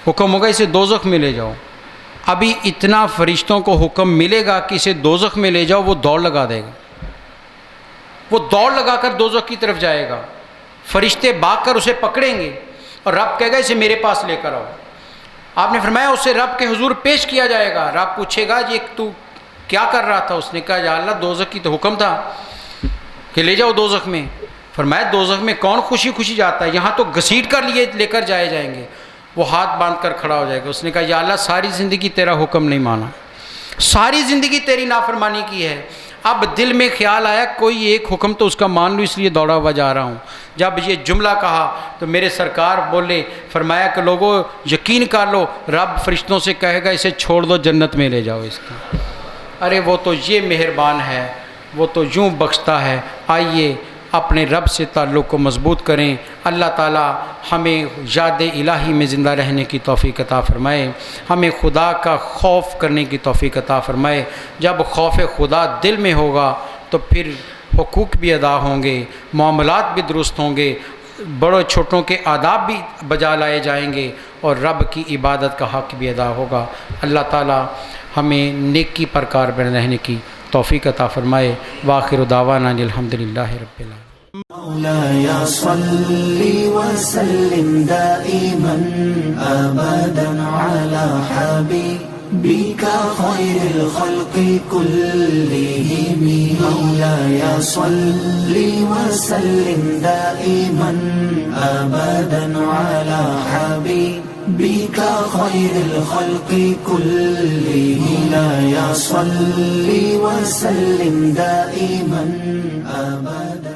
حکم ہوگا اسے دوزخ میں لے جاؤ۔ ابھی اتنا فرشتوں کو حکم ملے گا کہ اسے دوزخ میں لے جاؤ، وہ دوڑ لگا دے گا، وہ دوڑ لگا کر دوزخ کی طرف جائے گا، فرشتے بھاگ کر اسے پکڑیں گے اور رب کہے گا اسے میرے پاس لے کر آؤ۔ آپ نے فرمایا اسے رب کے حضور پیش کیا جائے گا، رب پوچھے گا یہ تو کیا کر رہا تھا؟ اس نے کہا یا اللہ دوزخ کی تو حکم تھا کہ لے جاؤ دوزخ میں۔ فرمایا دوزخ میں کون خوشی خوشی جاتا ہے، یہاں تو گھسیٹ کر لے کر جائیں گے۔ وہ ہاتھ باندھ کر کھڑا ہو جائے گا، اس نے کہا یا اللہ ساری زندگی تیرا حکم نہیں مانا، ساری زندگی تیری نافرمانی کی ہے، اب دل میں خیال آیا کوئی ایک حکم تو اس کا مان لوں، اس لیے دوڑا ہوا جا رہا ہوں۔ جب یہ جملہ کہا تو میرے سرکار بولے، فرمایا کہ لوگوں یقین کر لو رب فرشتوں سے کہے گا اسے چھوڑ دو، جنت میں لے جاؤ اس کو۔ ارے وہ تو یہ مہربان ہے، وہ تو یوں بخشتا ہے۔ آئیے اپنے رب سے تعلق کو مضبوط کریں، اللہ تعالی ہمیں یاد الہی میں زندہ رہنے کی توفیق عطا فرمائے، ہمیں خدا کا خوف کرنے کی توفیق عطا فرمائے۔ جب خوف خدا دل میں ہوگا تو پھر حقوق بھی ادا ہوں گے، معاملات بھی درست ہوں گے، بڑوں چھوٹوں کے آداب بھی بجا لائے جائیں گے، اور رب کی عبادت کا حق بھی ادا ہوگا۔ اللہ تعالی ہمیں نیکی پر کاربن رہنے کی توفیق عطا فرمائے۔ وآخر دعوانا الحمدللہ رب العالمین۔ مولاي صل وسلم دائما أبدا على حبيبك خير الخلق كلهم مولاي صل وسلم دائما أبدا على حبيبك خير الخلق كلهم مولاي صل وسلم دائما أبدا